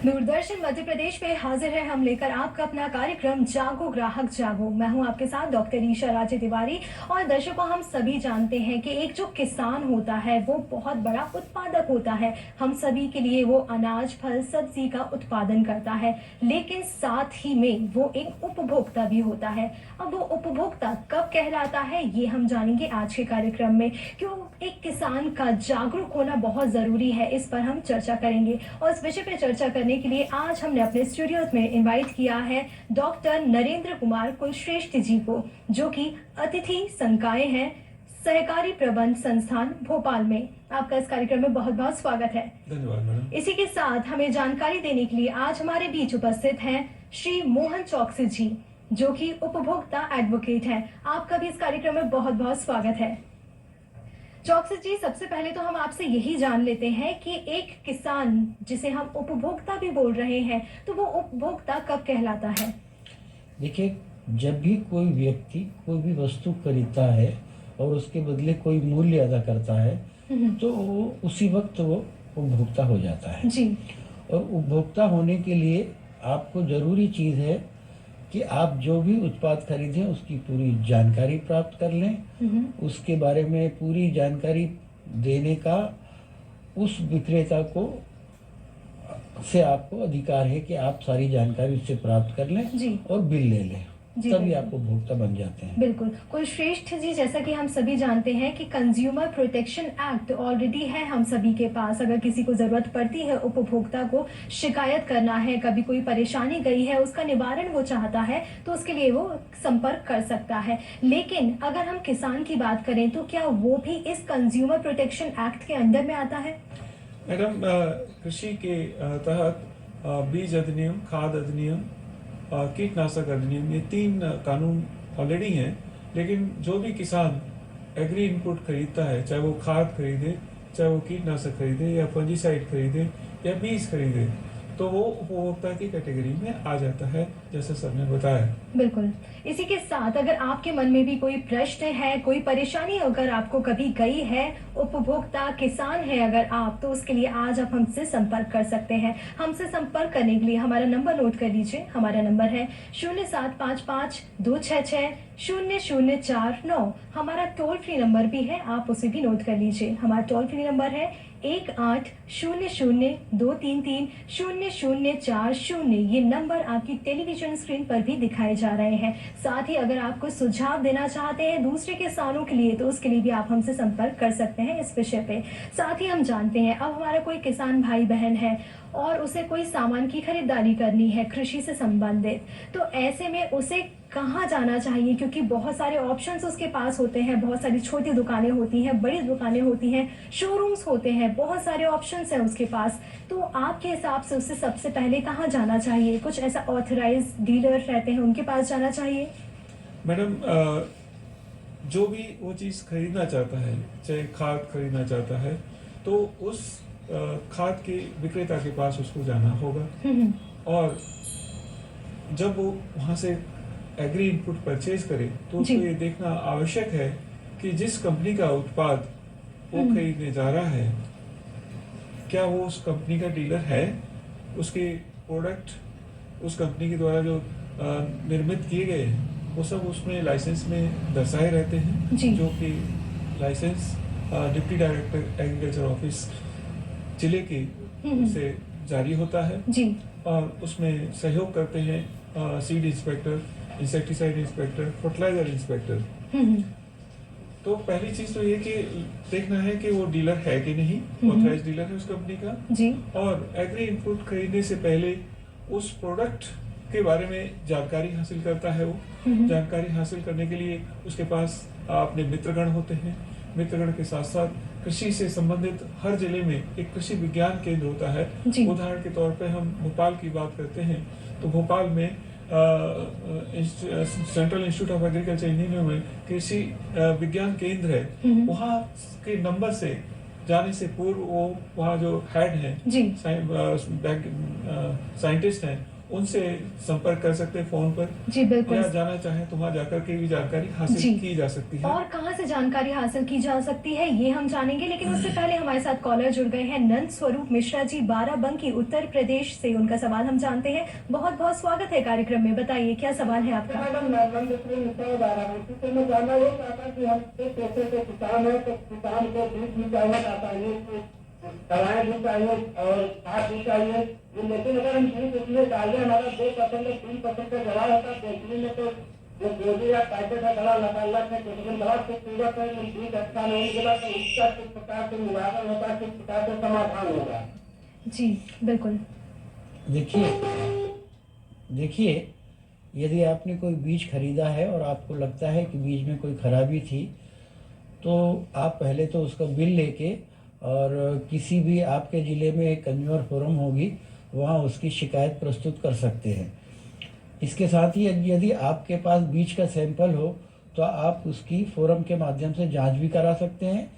दूरदर्शन मध्य प्रदेश पे हाजिर है हम लेकर आपका अपना कार्यक्रम जागो ग्राहक जागो। मैं हूं आपके साथ डॉक्टर ईशा राजे तिवारी। और दर्शकों, हम सभी जानते हैं कि एक जो किसान होता है वो बहुत बड़ा उत्पादक होता है। हम सभी के लिए वो अनाज, फल, सब्जी का उत्पादन करता है, लेकिन साथ ही में वो एक उपभोक्ता भी होता है। अब वो उपभोक्ता कब कहलाता है ये हम जानेंगे आज के कार्यक्रम में। क्यों एक किसान का जागरूक होना बहुत जरूरी है, इस पर हम चर्चा करेंगे। और इस विषय पर चर्चा करने के लिए आज हमने अपने स्टूडियोज में इनवाइट किया है डॉक्टर नरेंद्र कुमार कुलश्रेष्ठ जी को, जो कि अतिथि संकाय हैं सहकारी प्रबंध संस्थान भोपाल में। आपका इस कार्यक्रम में बहुत बहुत स्वागत है। धन्यवाद मैडम। इसी के साथ हमें जानकारी देने के लिए आज हमारे बीच उपस्थित हैं श्री मोहन चौकसी जी, जो कि उपभोक्ता एडवोकेट हैं। आपका भी इस कार्यक्रम में बहुत बहुत स्वागत है। चौकसी जी, सबसे पहले तो हम आपसे यही जान लेते हैं कि एक किसान, जिसे हम उपभोक्ता भी बोल रहे हैं, तो वो उपभोक्ता कब कहलाता है? देखिए, जब भी कोई व्यक्ति कोई भी वस्तु खरीदता है और उसके बदले कोई मूल्य अदा करता है तो उसी वक्त वो उपभोक्ता हो जाता है जी। और उपभोक्ता होने के लिए आपको जरूरी चीज़ है कि आप जो भी उत्पाद खरीदें उसकी पूरी जानकारी प्राप्त कर लें। उसके बारे में पूरी जानकारी देने का उस विक्रेता को से आपको अधिकार है कि आप सारी जानकारी उससे प्राप्त कर लें जी। और बिल ले लें, तभी आप बिल्कुल। उपभोक्ता बन जाते हैं। बिल्कुल। कुलश्रेष्ठ जी, जैसा कि हम सभी जानते हैं कि कंज्यूमर प्रोटेक्शन एक्ट ऑलरेडी है हम सभी के पास। अगर किसी को जरूरत पड़ती है, उपभोक्ता को शिकायत करना है, कभी कोई परेशानी गई है, उसका निवारण वो चाहता है, तो उसके लिए वो संपर्क कर सकता है। लेकिन अगर हम किसान की बात करें तो क्या वो भी इस कंज्यूमर प्रोटेक्शन एक्ट के अंडर में आता है? मैडम, कृषि के तहत बीज अधिनियम, खाद अधिनियम, कीटनाशक अधिनियम, ये 3 कानून ऑलरेडी हैं। लेकिन जो भी किसान एग्री इनपुट खरीदता है, चाहे वो खाद खरीदे, चाहे वो कीटनाशक खरीदे या फंजीसाइड खरीदे या बीज खरीदे, तो वो उपभोक्ता की कैटेगरी में आ जाता है, जैसे सर ने बताया। बिल्कुल। इसी के साथ अगर आपके मन में भी कोई प्रश्न है, कोई परेशानी अगर आपको कभी गई है, उपभोक्ता किसान है अगर आप, तो उसके लिए आज आप हमसे संपर्क कर सकते हैं। हमसे संपर्क करने के लिए हमारा नंबर नोट कर लीजिए। हमारा नंबर है 0755-266-0049। हमारा टोल फ्री नंबर भी है, आप उसे भी नोट कर लीजिए। हमारा टोल फ्री नंबर है 1800-233-0040। ये नंबर आपकी टेलीविजन स्क्रीन पर भी दिखाए जा रहे हैं। साथ ही अगर आप कोई सुझाव देना चाहते हैं दूसरे किसानों के लिए, तो उसके लिए भी आप हमसे संपर्क कर सकते हैं इस विषय पे। साथ ही हम जानते हैं, अब हमारा कोई किसान भाई बहन है और उसे कोई सामान की खरीदारी करनी है कृषि से संबंधित, तो ऐसे में उसे कहाँ जाना चाहिए? क्योंकि बहुत सारे ऑप्शंस उसके पास होते हैं, बहुत सारी छोटी दुकानें होती हैं, बड़ी दुकानें होती हैं, शोरूम्स होते हैं, बहुत सारे ऑप्शंस हैं उसके पास। तो आपके हिसाब से उसे सबसे पहले कहाँ जाना चाहिए? कुछ ऐसा ऑथराइज डीलर रहते हैं, उनके पास जाना चाहिए? मैडम, जो भी वो चीज़ खरीदना चाहता है, चाहे खाद खरीदना चाहता है, तो उस खाद के विक्रेता के पास उसको जाना होगा। और जब वो वहाँ से एग्री इनपुट परचेज करे तो उसको ये देखना आवश्यक है कि जिस कंपनी का उत्पाद वो खरीदने जा रहा है, क्या वो उस कंपनी का डीलर है, उसके प्रोडक्ट उस कंपनी के द्वारा जो निर्मित किए गए हैं वो सब उसमें लाइसेंस में दर्शाए रहते हैं, जो कि licence deputy director agriculture office जिले के से जारी होता है जी। और उसमें सहयोग करते हैं seed inspector, insecticide inspector, fertiliser inspector. तो पहली चीज तो ये कि देखना है कि वो डीलर है कि नहीं, ऑथराइज डीलर है उस कंपनी का जी। और एग्री इनपुट खरीदने से पहले उस प्रोडक्ट के बारे में जानकारी हासिल करता है। वो जानकारी हासिल करने के लिए उसके पास अपने मित्रगण होते हैं। मित्रगण के साथ साथ कृषि से संबंधित हर जिले में एक कृषि विज्ञान केंद्र होता है। उदाहरण के तौर पे हम भोपाल की बात करते हैं तो भोपाल में central institute of agriculture engineering में कृषि विज्ञान केंद्र है। वहाँ के नंबर से जाने से पूर्व वो वहाँ जो हेड हैं, साइंटिस्ट हैं, उनसे संपर्क कर सकते हैं फोन पर, जी बिल्कुल। या जाना चाहें तो वहाँ जाकर के भी जानकारी जी। हासिल की जा सकती है। और कहाँ से जानकारी हासिल की जा सकती है ये हम जानेंगे, लेकिन उससे पहले हमारे साथ कॉलर जुड़ गए हैं नंद स्वरूप मिश्रा जी, बाराबंकी उत्तर प्रदेश से। उनका सवाल हम जानते हैं। बहुत बहुत स्वागत है कार्यक्रम में, बताइए क्या सवाल है आपका। मैडम, मैं नंद स्वरूप मिश्रा हूँ, बाराबंकी से। मैं जानना ये चाहता कि हम किस पैसे के किसान है, तो किसान को बीज भी चाहिए, चाहिए दवाएं भी चाहिए और खाद भी चाहिए, लेकिन अगर हम बीज उसमें डालें हमारा 2% या 3% का जवाब होता है, बेचने में तो जो गोदी या पैकेट है बड़ा लगा है, लेकिन बड़ा खूबसूरत है, बीज अच्छा नहीं निकला, तो इसका किस प्रकार से निवारण होगा, किस प्रकार से समाधान होगा। जी बिल्कुल। देखिए, यदि आपने कोई बीज खरीदा है और आपको लगता है कि बीज में कोई खराबी थी, तो आप पहले तो उसका बिल लेके और किसी भी आपके ज़िले में एक कंज्यूमर फोरम होगी, वहाँ उसकी शिकायत प्रस्तुत कर सकते हैं। इसके साथ ही यदि आपके पास बीज का सैंपल हो तो आप उसकी फोरम के माध्यम से जांच भी करा सकते हैं।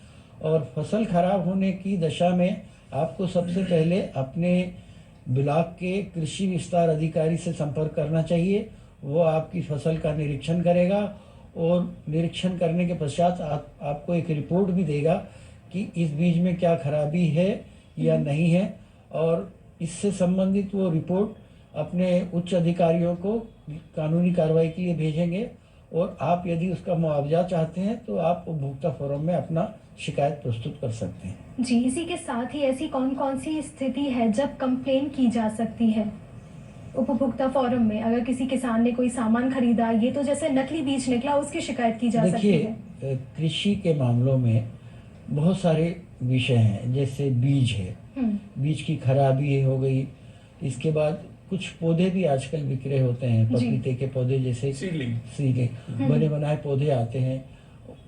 और फसल खराब होने की दशा में आपको सबसे पहले अपने ब्लॉक के कृषि विस्तार अधिकारी से संपर्क करना चाहिए। वो आपकी फसल का निरीक्षण करेगा और निरीक्षण करने के पश्चात आपको एक रिपोर्ट भी देगा कि इस बीज में क्या खराबी है या नहीं है, और इससे संबंधित वो रिपोर्ट अपने उच्च अधिकारियों को कानूनी कार्रवाई के लिए भेजेंगे। और आप यदि उसका मुआवजा चाहते हैं तो आप उपभोक्ता फोरम में अपना शिकायत प्रस्तुत कर सकते हैं। जी, इसी के साथ ही ऐसी कौन कौन सी स्थिति है जब कंप्लेन की जा सकती है उपभोक्ता फोरम में? अगर किसी किसान ने कोई सामान खरीदा, ये तो जैसे नकली बीज निकला, उसकी शिकायत की जा सकती है। देखिए, कृषि के मामलों में बहुत सारे विषय हैं, जैसे बीज है, बीज की खराबी हो गई। इसके बाद कुछ पौधे भी आजकल बिक्रे होते हैं, पपीते के पौधे जैसे सीडलिंग बने बनाए पौधे आते हैं,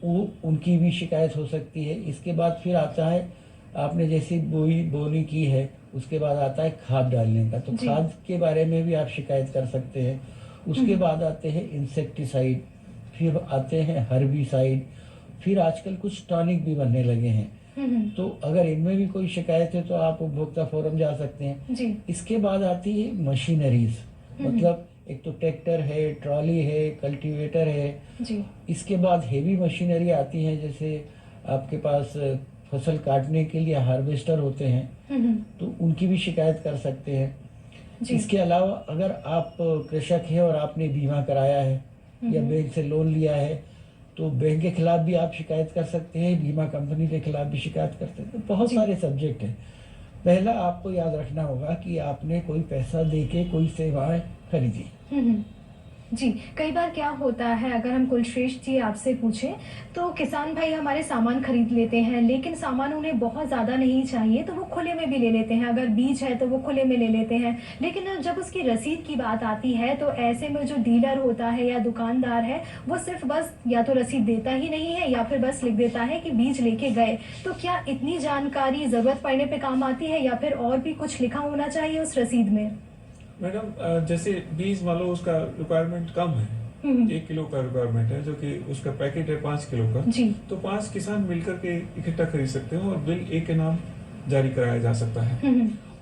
वो उनकी भी शिकायत हो सकती है। इसके बाद फिर आता है, आपने जैसी बोनी की है, उसके बाद आता है खाद डालने का, तो खाद के बारे में भी आप शिकायत कर सकते हैं। उसके बाद आते हैं इंसेक्टिसाइड, फिर आते हैं हर्बिसाइड, फिर आजकल कुछ टॉनिक भी बनने लगे हैं। तो अगर इनमें भी कोई शिकायत है तो आप उपभोक्ता फोरम जा सकते हैं। जी। इसके बाद आती है मशीनरीज, मतलब एक तो ट्रैक्टर है, ट्रॉली है, कल्टीवेटर है। जी। इसके बाद हेवी मशीनरी आती है, जैसे आपके पास फसल काटने के लिए हार्वेस्टर होते हैं, तो उनकी भी शिकायत कर सकते हैं। इसके अलावा अगर आप कृषक हैं और आपने बीमा कराया है या बैंक से लोन लिया है, तो बैंक के खिलाफ भी आप शिकायत कर सकते हैं, बीमा कंपनी के खिलाफ भी शिकायत कर सकते हैं। बहुत सारे सब्जेक्ट हैं। पहला आपको याद रखना होगा कि आपने कोई पैसा देके कोई सेवाएं खरीदी। जी, कई बार क्या होता है, अगर हम कुलश्रेष्ठ जी आपसे पूछें, तो किसान भाई हमारे सामान खरीद लेते हैं, लेकिन सामान उन्हें बहुत ज़्यादा नहीं चाहिए तो वो खुले में भी ले लेते हैं। अगर बीज है तो वो खुले में ले लेते हैं, लेकिन जब उसकी रसीद की बात आती है तो ऐसे में जो डीलर होता है या दुकानदार है, वो सिर्फ बस या तो रसीद देता ही नहीं है या फिर बस लिख देता है कि बीज लेके गए। तो क्या इतनी जानकारी ज़रूरत पड़ने पर काम आती है या फिर और भी कुछ लिखा होना चाहिए उस रसीद में? मैडम, जैसे बीज मान लो उसका रिक्वायरमेंट कम है, 1 किलो का रिक्वायरमेंट है, जो कि उसका पैकेट है 5 किलो का, तो 5 किसान मिलकर के इकट्ठा खरीद सकते हैं और बिल एक के नाम जारी कराया जा सकता है।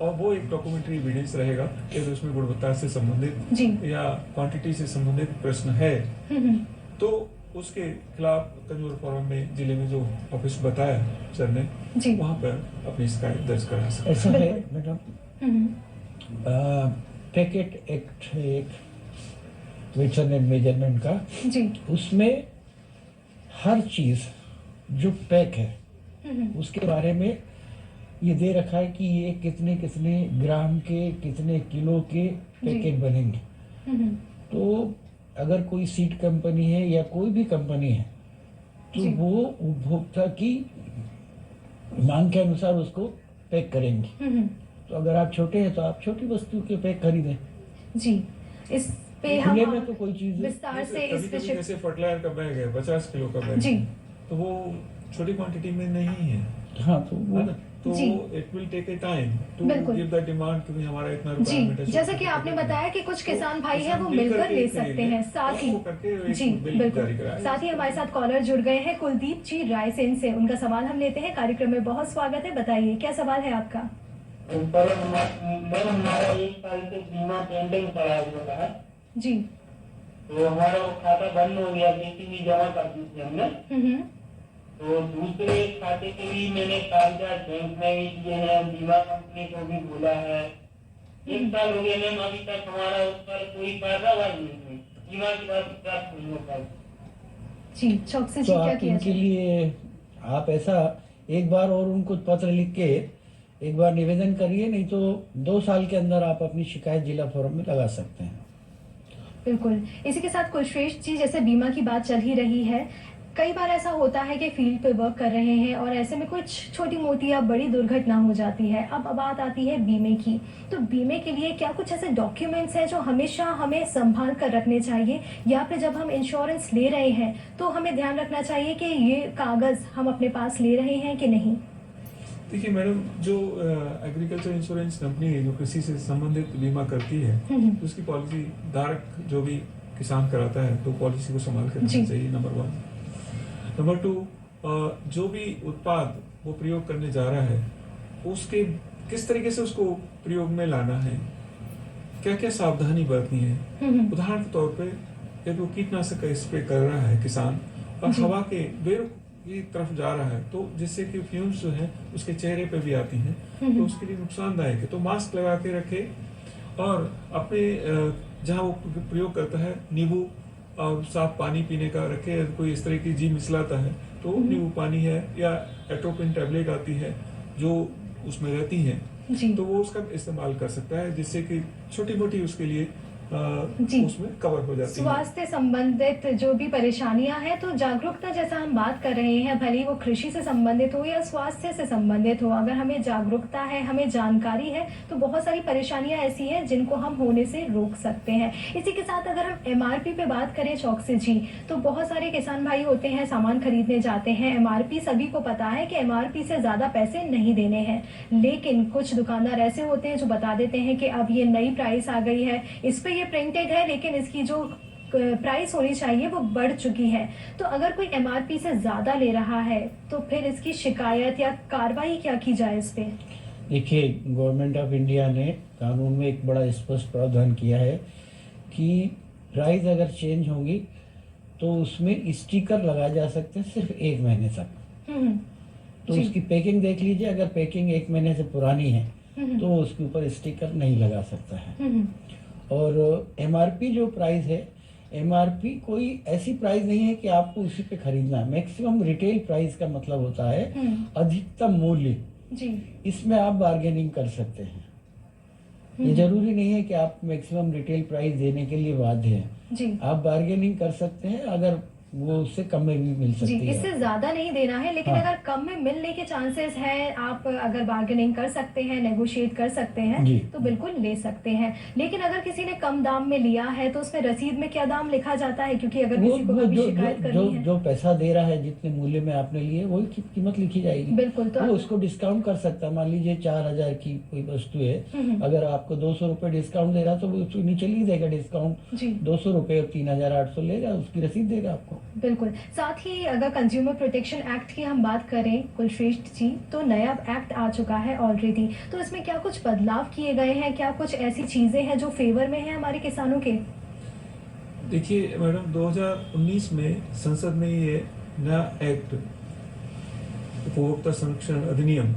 और वो एक डॉक्यूमेंट्री एविडेंस रहेगा, यदि उसमें गुणवत्ता से संबंधित या क्वांटिटी से संबंधित प्रश्न है तो उसके खिलाफ कंज्यूमर फोरम में जिले में जो ऑफिस बताया सर ने, वहाँ पर अपनी शिकायत दर्ज करा सकते हैं। ऐसा है मैडम, पैकेट एक्ट है एक वेटन एंड मेजरमेंट का, उसमें हर चीज जो पैक है उसके बारे में ये दे रखा है कि ये कितने कितने ग्राम के, कितने किलो के पैकेट बनेंगे। तो अगर कोई सीड कंपनी है या कोई भी कंपनी है तो वो उपभोक्ता की मांग के अनुसार उसको पैक करेंगे। तो अगर आप छोटे हैं तो आप छोटी वस्तु के पैक खरीदें। जी, इस पे हम में तो कोई चीज विस्तार से इस विषय, जैसे फर्टिलाइजर का बैग है 50 किलो का बैग है, तो वो छोटी क्वांटिटी में नहीं है। हाँ, तो वो it will take a time to give the demand कि हमारा इतना रिक्वायरमेंट है। जैसा कि आपने बताया कि कुछ किसान भाई हैं वो मिलकर ले सकते हैं। साथ ही जी बिल्कुल, साथ ही हमारे साथ कॉलर जुड़ गए हैं कुलदीप जी रायसेन से। उनका सवाल हम लेते हैं। कार्यक्रम में बहुत स्वागत है, बताइए क्या सवाल है आपका। पर मैम हमारा 1 साल से बीमा पेंडिंग पड़ा हुआ है, जी। तो हमारा वो खाता बंद हो गया, भी जमा कर दी थी हमने। तो दूसरे खाते के भी मैंने कागजात बैंक में भी दिए हैं, बीमा कंपनी को भी बोला है। 1 साल हो गया मैम, अभी तक हमारा उस पर कोई कार्रवाई नहीं हुई, बीमा की बात प्राप्त नहीं हो पाई। जी, चौकसी जी तो क्या आप किया इनके जाए? लिए आप ऐसा एक बार और उनको पत्र लिख के एक बार निवेदन करिए, नहीं तो 2 साल के अंदर आप अपनी शिकायत जिला फोरम में लगा सकते हैं। बिल्कुल। इसी के साथ कुलश्रेष्ठ जी, जैसे बीमा की बात चल ही रही है, कई बार ऐसा होता है कि फील्ड पे वर्क कर रहे हैं और ऐसे में कुछ छोटी मोटी या बड़ी दुर्घटना हो जाती है। अब बात आती है बीमे की। तो बीमे के लिए क्या कुछ ऐसे डॉक्यूमेंट्स हैं जो हमेशा हमें संभाल कर रखने चाहिए, या फिर जब हम इंश्योरेंस ले रहे हैं तो हमें ध्यान रखना चाहिए कि ये कागज हम अपने पास ले रहे हैं कि नहीं? देखिए मैडम, जो एग्रीकल्चर इंश्योरेंस कंपनी है जो कृषि से संबंधित बीमा करती है, उसकी पॉलिसी धारक जो भी किसान कराता है तो पॉलिसी को संभाल कर जी। रखना चाहिए, नंबर 1। नंबर 2, जो भी उत्पाद वो प्रयोग करने जा रहा है उसके किस तरीके से उसको प्रयोग में लाना है, क्या क्या सावधानी बरतनी है। उदाहरण के तौर पे यदि वो कीटनाशक का स्प्रे कर रहा है किसान और जी। हवा के बेरों की तरफ जा रहा है, तो जिससे कि फ्यूम्स जो है उसके चेहरे पे भी आती हैं, तो उसके लिए नुकसानदायक है। तो मास्क लगा के रखे और अपने जहाँ वो प्रयोग करता है नींबू और साफ पानी पीने का रखे। कोई इस तरह की जीव मिसलाता है तो नींबू पानी है या एट्रोपिन टैबलेट आती है जो उसमें रहती है, जी। तो वो उसका इस्तेमाल कर सकता है, जिससे कि छोटी मोटी उसके लिए जी। उसमें कवर हो जाती है। स्वास्थ्य संबंधित जो भी परेशानियां हैं, तो जागरूकता जैसा हम बात कर रहे हैं, भले ही वो कृषि से संबंधित हो या स्वास्थ्य से संबंधित हो, अगर हमें जागरूकता है, हमें जानकारी है, तो बहुत सारी परेशानियां ऐसी हैं जिनको हम होने से रोक सकते हैं। इसी के साथ अगर हम एमआरपी पे बात करें चौकसी जी, तो बहुत सारे किसान भाई होते हैं, सामान खरीदने जाते हैं, एमआरपी सभी को पता है कि एमआरपी से ज्यादा पैसे नहीं देने हैं, लेकिन कुछ दुकानदार ऐसे होते हैं जो बता देते हैं कि अब ये नई प्राइस आ गई है, इस पे ये प्रिंटेड है, लेकिन इसकी जो प्राइस होनी चाहिए वो बढ़ चुकी है। तो अगर कोई एमआरपी से ज्यादा ले रहा है तो फिर इसकी शिकायत या कार्रवाई क्या की जाए इस पे? देखिए, गवर्नमेंट ऑफ इंडिया ने कानून में एक बड़ा स्पष्ट प्रावधान किया है कि प्राइस अगर चेंज होगी तो उसमें स्टिकर लगाए जा सकते हैं सिर्फ 1 महीने तक। तो जी। उसकी पैकिंग देख लीजिए, अगर पैकिंग 1 महीने से पुरानी है तो उसके ऊपर स्टिकर नहीं लगा सकता है। और एमआरपी जो प्राइस है, एमआरपी कोई ऐसी प्राइस नहीं है कि आपको उसी पे खरीदना है। मैक्सिमम रिटेल प्राइस का मतलब होता है अधिकतम मूल्य। जी। इसमें आप बार्गेनिंग कर सकते हैं। ये जरूरी नहीं है कि आप मैक्सिमम रिटेल प्राइस देने के लिए बाध्य हैं। जी। आप बार्गेनिंग कर सकते हैं, अगर वो उससे कम में भी मिल जी, सकती है। इससे ज्यादा नहीं देना है, लेकिन हाँ। अगर कम में मिलने के चांसेस है, आप अगर बार्गेनिंग कर सकते हैं, नेगोशिएट कर सकते हैं, जी। तो बिल्कुल ले सकते हैं। लेकिन अगर किसी ने कम दाम में लिया है तो उसमें रसीद में क्या दाम लिखा जाता है? क्योंकि अगर वो किसी को वो कभी जो शिकायत जो करनी है। जो पैसा दे रहा है, जितने मूल्य में आपने लिए, वही कीमत लिखी जाएगी। बिल्कुल। तो वो उसको डिस्काउंट कर सकता है। मान लीजिए 4000 की कोई वस्तु है, अगर आपको 200 रुपए डिस्काउंट दे रहा तो वो उसको नीचे लिख देगा डिस्काउंट जी। 200 रुपए, 3800 लेगा, उसकी रसीद देगा आपको। बिल्कुल। साथ ही अगर कंज्यूमर प्रोटेक्शन एक्ट की हम बात करें कुलश्रेष्ठ जी, तो नया एक्ट आ चुका है ऑलरेडी, तो इसमें क्या कुछ बदलाव किए गए हैं? क्या कुछ ऐसी चीजें हैं जो फेवर में हैं हमारे किसानों के? देखिए मैडम, 2019 में संसद में ये नया एक्ट उपभोक्ता संरक्षण अधिनियम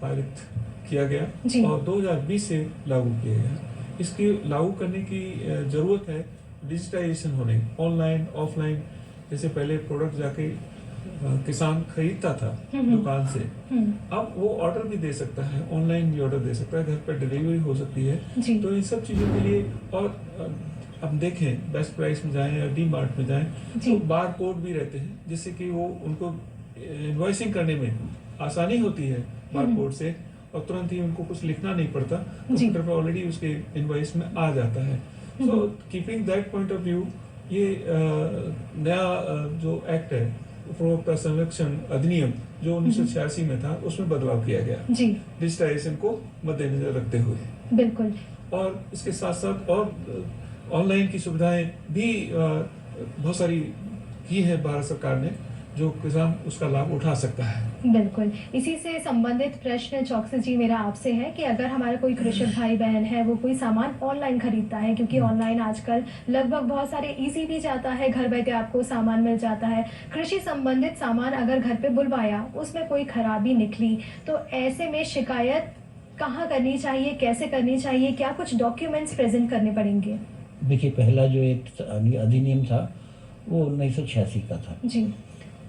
पारित किया गया जी। और 2020 से लागू किया गया। इसकी लागू करने की जरूरत है डिजिटाइजेशन होने, ऑनलाइन ऑफलाइन। जैसे पहले प्रोडक्ट जाके किसान खरीदता था दुकान से, अब वो ऑर्डर भी दे सकता है, ऑनलाइन भी ऑर्डर दे सकता है, घर पर डिलीवरी हो सकती है। जी। तो इन सब चीजों के लिए, और अब देखें बेस्ट प्राइस में जाएं या डी मार्ट में जाएं जी। तो बार कोड भी रहते हैं, जिससे कि वो उनको इनवॉइसिंग करने में आसानी होती है बार कोड से, और तुरंत ही उनको कुछ लिखना नहीं पड़ता, कंप्यूटर पर ऑलरेडी उसके इनवॉइस में आ जाता है। So keeping that point of view, ये नया जो एक्ट है उपभोक्ता संरक्षण अधिनियम जो 1986 में था, उसमें बदलाव किया गया जी। डिजिटाइजेशन को मद्देनजर रखते हुए। बिल्कुल। और इसके साथ साथ और ऑनलाइन की सुविधाएं भी बहुत सारी की है भारत सरकार ने, जो किसान उसका लाभ उठा सकता है। बिल्कुल, इसी से संबंधित प्रश्न चौकसी जी मेरा आपसे है कि अगर हमारा कोई कृषक भाई बहन है, वो कोई सामान ऑनलाइन खरीदता है, क्योंकि ऑनलाइन आजकल लगभग बहुत सारे इजी भी जाता है, घर बैठे आपको सामान मिल जाता है। कृषि संबंधित सामान अगर घर पे बुलवाया, उसमें कोई खराबी निकली, तो ऐसे में शिकायत कहाँ करनी चाहिए, कैसे करनी चाहिए, क्या कुछ डॉक्यूमेंट्स प्रेजेंट करने पड़ेंगे? देखिए, पहला जो एक अधिनियम था वो 1986 का था। जी।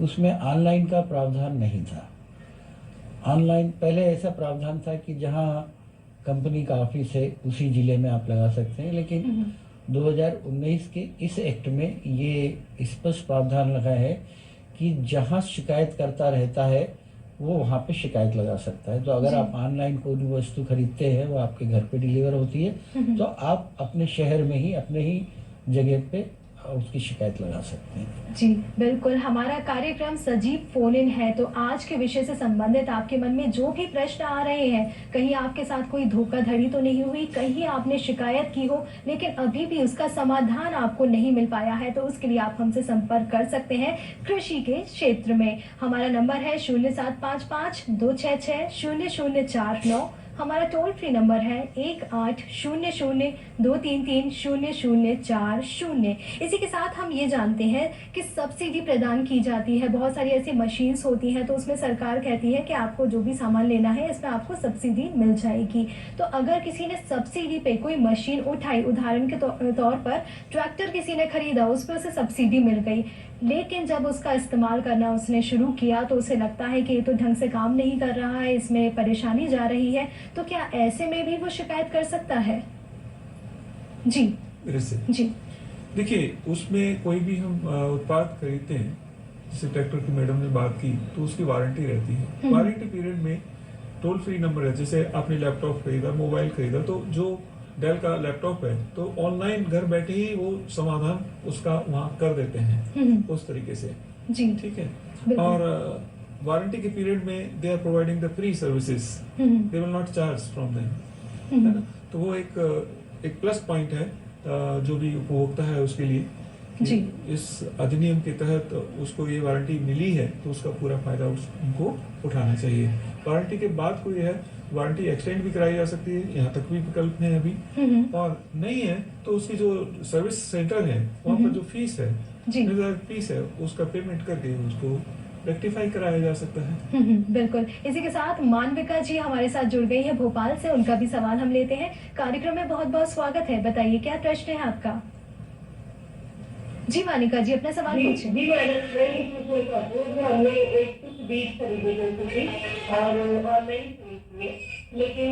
उसमें ऑनलाइन का प्रावधान नहीं था। ऑनलाइन पहले ऐसा प्रावधान था कि जहां कंपनी का ऑफिस है उसी जिले में आप लगा सकते हैं, लेकिन 2019 के इस एक्ट में ये स्पष्ट प्रावधान लगा है कि जहां शिकायतकर्ता रहता है वो वहां पे शिकायत लगा सकता है। तो अगर जी। आप ऑनलाइन कोई भी वस्तु खरीदते हैं, वो आपके घर पे डिलीवर होती है, तो आप अपने शहर में ही, अपने ही जगह पे उसकी शिकायत लगा सकते हैं। जी बिल्कुल, हमारा कार्यक्रम सजीव फोन इन है, तो आज के विषय से संबंधित आपके मन में जो भी प्रश्न आ रहे हैं, कहीं आपके साथ कोई धोखाधड़ी तो नहीं हुई, कहीं आपने शिकायत की हो लेकिन अभी भी उसका समाधान आपको नहीं मिल पाया है, तो उसके लिए आप हमसे संपर्क कर सकते हैं कृषि के क्षेत्र में। हमारा नंबर है 0755-266-0049। हमारा टोल फ्री नंबर है 1800-233-0040। इसी के साथ हम ये जानते हैं कि सब्सिडी प्रदान की जाती है। बहुत सारी ऐसी मशीन्स होती हैं, तो उसमें सरकार कहती है कि आपको जो भी सामान लेना है, इसमें आपको सब्सिडी मिल जाएगी। तो अगर किसी ने सब्सिडी पे कोई मशीन उठाई, उदाहरण के तौर पर ट्रैक्टर किसी ने खरीदा, उस पर उसे सब्सिडी मिल गई, लेकिन जब उसका इस्तेमाल करना उसने शुरू किया तो उसे लगता है कि ये तो ढंग से काम नहीं कर रहा है, इसमें परेशानी जा रही है, तो क्या ऐसे में भी वो शिकायत कर सकता है? जी मेरे से जी। देखिए, उसमें कोई भी हम उत्पाद खरीदते हैं, जैसे ट्रैक्टर की मैडम ने बात की, तो उसकी वारंटी रहती है। वारंटी पीरियड में टोल फ्री नंबर है, जैसे आपने लैपटॉप खरीदा, मोबाइल खरीदा, तो जो डेल का लैपटॉप है, तो ऑनलाइन घर बैठे ही वो समाधान उसका वहाँ कर देते हैं उस तरीके से। जी ठीक है। बिल्कुल। और वारंटी के पीरियड में they are providing the free services, they will not charge from them, है ना। तो वो एक प्लस पॉइंट है जो भी उपभोक्ता है उसके लिए कि जी। इस अधिनियम के तहत उसको ये वारंटी मिली है, तो उसका पूरा फायदा उनको उठाना चाहिए। वारंटी के बाद कोई है, वारंटी एक्सटेंड भी कराई जा सकती है, यहाँ तक भी विकल्प है अभी। और नहीं है तो उसकी जो सर्विस सेंटर है, वहाँ पर जो फीस है, जी। फीस है, उसका पेमेंट करके उसको रेक्टिफाई कराया जा सकता है। बिल्कुल। इसी के साथ मानविका जी हमारे साथ जुड़ गई है भोपाल से, उनका भी सवाल हम लेते हैं। कार्यक्रम में बहुत बहुत स्वागत है, बताइए क्या प्रश्न है आपका? जी मानिका जी, अपना सवाल पूछिए। जी मैडम, मैं ये पूछना चाहती हूँ कि हमने एक कुछ बीज खरीदे जैसे कि और ऑनलाइन खरीदे, लेकिन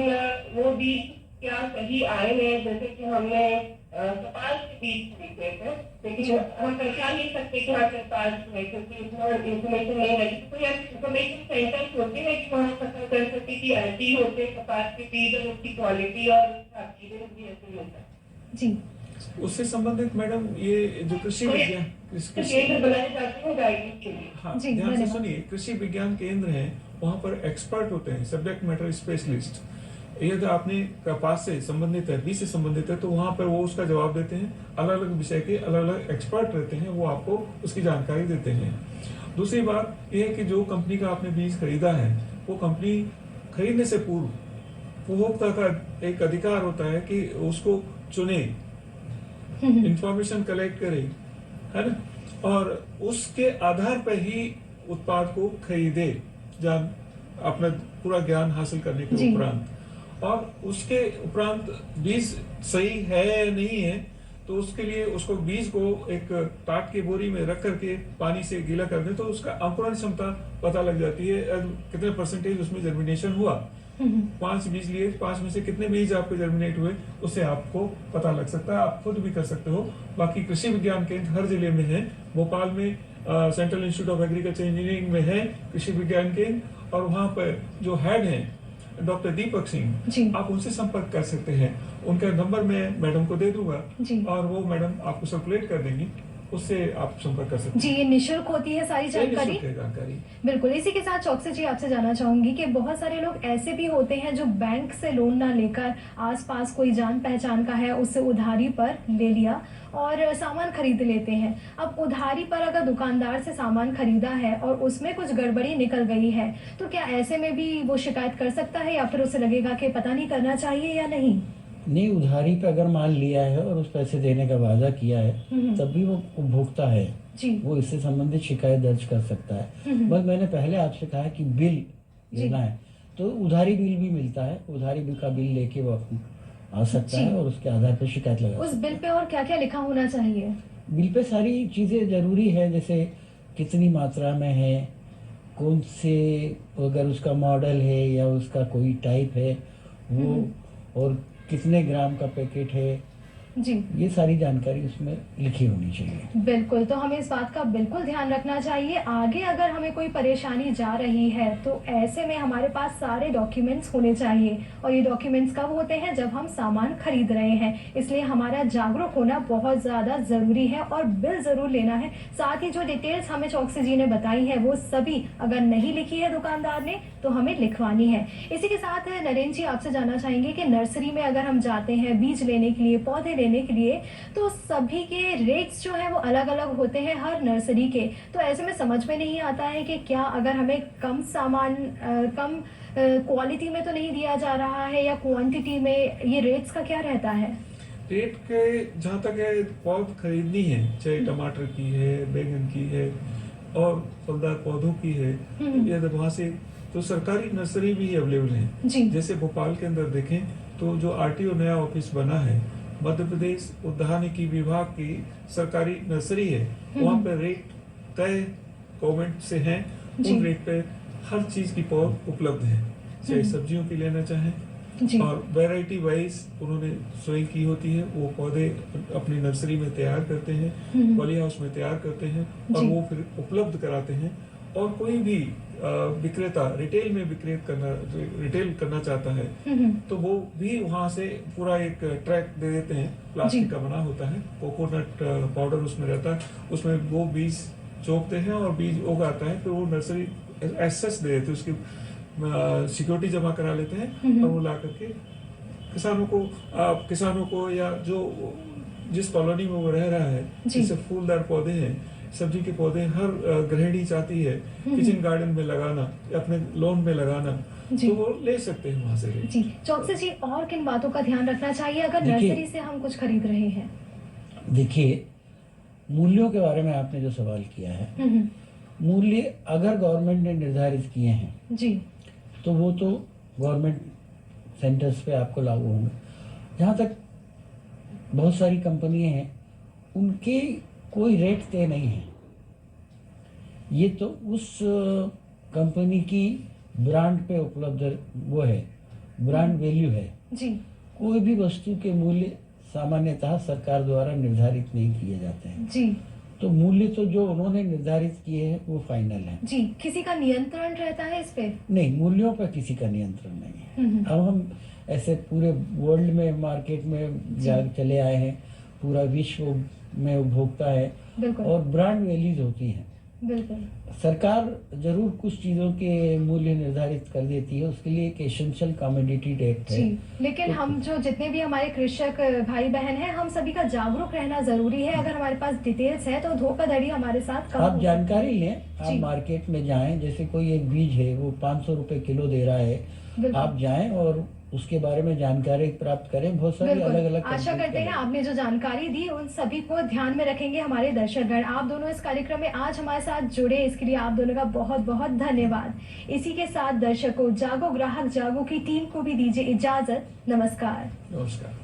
वो बीज क्या सही आए हैं? जैसे कि हमने कपास के बीज खरीदे थे, लेकिन हम पहचान नहीं सकते कि हाँ कपास है, क्योंकि इसमें इन्फॉर्मेशन नहीं है। कोई ऐसे इन्फॉर्मेशन सेंटर्स होते हैं कि वहाँ पता कर सके कि ऐसे होते कपास के बीज और उसकी क्वालिटी और एक्सपीरियंस भी ऐसे होता है? जी। उससे संबंधित मैडम ये जो कृषि विज्ञान केंद्र बनाए जाते हैं गाइडेंस के लिए। हाँ, जी, ध्यान से धन्यवाद। सुनिए, कृषि विज्ञान केंद्र है, वहाँ पर एक्सपर्ट होते हैं, सब्जेक्ट मैटर स्पेशलिस्ट। यदि आपने कपास से संबंधित है, बीज से संबंधित है, तो वहाँ पर वो उसका जवाब देते हैं। अलग अलग विषय के अलग अलग एक्सपर्ट रहते हैं, वो आपको उसकी जानकारी देते हैं। दूसरी बात यह है कि जो कंपनी का आपने बीज खरीदा है, वो कंपनी खरीदने से पूर्व उपभोक्ता का एक अधिकार होता है कि उसको चुने, इंफॉर्मेशन कलेक्ट करे, है ना, और उसके आधार पर ही उत्पाद को खरीदे, जान अपना पूरा ज्ञान हासिल करने के जी। उपरांत। और उसके उपरांत बीज सही है या नहीं है, तो उसके लिए उसको बीज को एक टाट की बोरी में रख करके पानी से गीला कर दे, तो उसका अंकुरण क्षमता पता लग जाती है, कितने परसेंटेज उसमें जर्मिनेशन हुआ। 5 बीज लिए, 5 में से कितने बीज आपके जर्मिनेट हुए, उससे आपको पता लग सकता है। आप खुद भी कर सकते हो। बाकी कृषि विज्ञान केंद्र हर जिले में है। भोपाल में central institute of agriculture engineering में है कृषि विज्ञान केंद्र, और वहाँ पर जो हेड है डॉक्टर दीपक जी। सिंह, आप उनसे संपर्क कर सकते हैं। उनका नंबर मैं मैडम को दे दूंगा जी। और वो मैडम आपको सर्कुलेट कर देंगी, उससे आप संपर्क कर सकते जी, ये निःशुल्क होती है सारी हैं। जानकारी? निःशुल्क है जानकारी। बिल्कुल। इसी के साथ चौकसी जी आपसे जानना चाहूंगी कि बहुत सारे लोग ऐसे भी होते हैं जो बैंक से लोन ना लेकर आसपास कोई जान पहचान का है उससे उधारी पर ले लिया और सामान खरीद लेते हैं। अब उधारी पर अगर दुकानदार से सामान खरीदा है और उसमें कुछ गड़बड़ी निकल गई है तो क्या ऐसे में भी वो शिकायत कर सकता है या फिर उसे लगेगा कि पता नहीं करना चाहिए या नहीं? नहीं, उधारी पे अगर माल लिया है और उस पैसे देने का वादा किया है तब भी वो उपभोक्ता है, जी। वो इससे संबंधित शिकायत दर्ज कर सकता है। बस मैंने पहले आपसे कहा कि बिल लेना है तो उधारी बिल भी मिलता है, उधारी बिल का बिल लेके वो आ सकता जी। है और उसके आधार पर शिकायत लगा उस सकता बिल पे और क्या क्या लिखा होना चाहिए? है। बिल पे सारी चीज़ें जरूरी है, जैसे कितनी मात्रा में है, कौन से, अगर उसका मॉडल है या उसका कोई टाइप है वो, और कितने ग्राम का पैकेट है, जी। ये सारी जानकारी उसमें लिखी होनी चाहिए। बिल्कुल, तो हमें इस बात का बिल्कुल ध्यान रखना चाहिए। आगे अगर हमें कोई परेशानी जा रही है तो ऐसे में हमारे पास सारे डॉक्यूमेंट्स होने चाहिए और ये डॉक्यूमेंट्स कब होते हैं? जब हम सामान खरीद रहे हैं। इसलिए हमारा जागरूक होना बहुत ज़्यादा ज़रूरी है और बिल ज़रूर लेना है। साथ ही जो डिटेल्स हमें चौकसी जी ने बताई है वो सभी अगर नहीं लिखी है दुकानदार ने तो हमें लिखवानी है। इसी के साथ नरेंद्र जी आपसे जानना चाहेंगे कि नर्सरी में अगर हम जाते हैं बीज लेने के लिए, पौधे लेने के लिए, तो सभी के रेट्स जो है वो अलग अलग होते हैं हर नर्सरी के। तो ऐसे में समझ में नहीं आता है कि क्या अगर हमें कम सामान कम क्वालिटी में तो नहीं दिया जा रहा है या क्वांटिटी में, ये रेट्स का क्या रहता है? रेट के जहाँ तक है पौध खरीदनी है, चाहे टमाटर की है, बैंगन की है और फलदार पौधों की है, या वहाँ से तो सरकारी नर्सरी भी अवेलेबल है। जी। जैसे भोपाल के अंदर देखें तो जो आरटीओ नया ऑफिस बना है, मध्य प्रदेश उद्यानिकी विभाग की सरकारी नर्सरी है, वहाँ पे रेट तय गवर्नमेंट से हैं, जी। उन रेट पे हर चीज की पौध उपलब्ध है, चाहे सब्जियों की लेना चाहें, जी। और वैरायटी वाइज उन्होंने स्वयं की होती है, वो पौधे अपनी नर्सरी में तैयार करते हैं, पॉली हाउस में तैयार करते हैं और जी। वो फिर उपलब्ध कराते हैं। और कोई भी विक्रेता रिटेल में रिटेल करना चाहता है तो वो भी वहाँ से पूरा एक ट्रैक दे देते हैं, प्लास्टिक का बना होता है, कोकोनट पाउडर उसमें रहता है, उसमें वो बीज चोपते हैं और बीज उगाता है, फिर वो नर्सरी एसेस दे देते हैं, उसकी सिक्योरिटी जमा करा लेते हैं और वो ला करके किसानों को या जो जिस कॉलोनी में वो रह रहा है, जैसे फूलदार पौधे हैं, सब्जी के पौधे, हर गृहिणी चाहती है किचन गार्डन में लगाना, अपने लॉन में लगाना, तो वो ले सकते हैं वहाँ से। जी। चौकसी जी, और किन बातों का ध्यान रखना चाहिए अगर नर्सरी से हम कुछ खरीद रहे हैं? देखिए, मूल्यों के बारे में आपने जो सवाल किया है, मूल्य अगर गवर्नमेंट ने निर्धारित किए हैं जी, तो वो तो गवर्नमेंट सेंटर्स पे आपको लागू होंगे। जहाँ तक बहुत सारी कंपनियां हैं उनके कोई रेट तय नहीं है, ये तो उस कंपनी की ब्रांड पे उपलब्ध वो है, ब्रांड वैल्यू है। जी। कोई भी वस्तु के मूल्य सामान्यतः सरकार द्वारा निर्धारित नहीं किए जाते हैं। जी। तो मूल्य तो जो उन्होंने निर्धारित किए हैं वो फाइनल है। जी। किसी का नियंत्रण रहता है इस पे? नहीं, मूल्यों पर किसी का नियंत्रण नहीं है। अब हम ऐसे पूरे वर्ल्ड में मार्केट में चले आए हैं, पूरा विश्व में उपभोक्ता है बिल्कुल। और ब्रांड वैल्यूज होती हैं। बिल्कुल। सरकार जरूर कुछ चीजों के मूल्य निर्धारित कर देती है, उसके लिए एक एसेंशियल कमोडिटी एक्ट है। जी, लेकिन हम जो जितने भी हमारे कृषक भाई बहन हैं, हम सभी का जागरूक रहना जरूरी है। अगर हमारे पास डिटेल्स है तो धोखाधड़ी हमारे साथ कम आप हो जानकारी लें, आप जी। मार्केट में जाएं, जैसे कोई एक बीज है वो 500 रुपए किलो दे रहा है, बिल्कुल। आप जाएं और उसके बारे में जानकारी प्राप्त करें। बहुत सारी बिल्कुल। अलग अलग आशा करते हैं आपने जो जानकारी दी उन सभी को ध्यान में रखेंगे हमारे दर्शकगण। आप दोनों इस कार्यक्रम में आज हमारे साथ जुड़े, इसके लिए आप दोनों का बहुत बहुत धन्यवाद। इसी के साथ दर्शकों, जागो ग्राहक जागो की टीम को भी दीजिए इजाजत। नमस्कार। नमस्कार।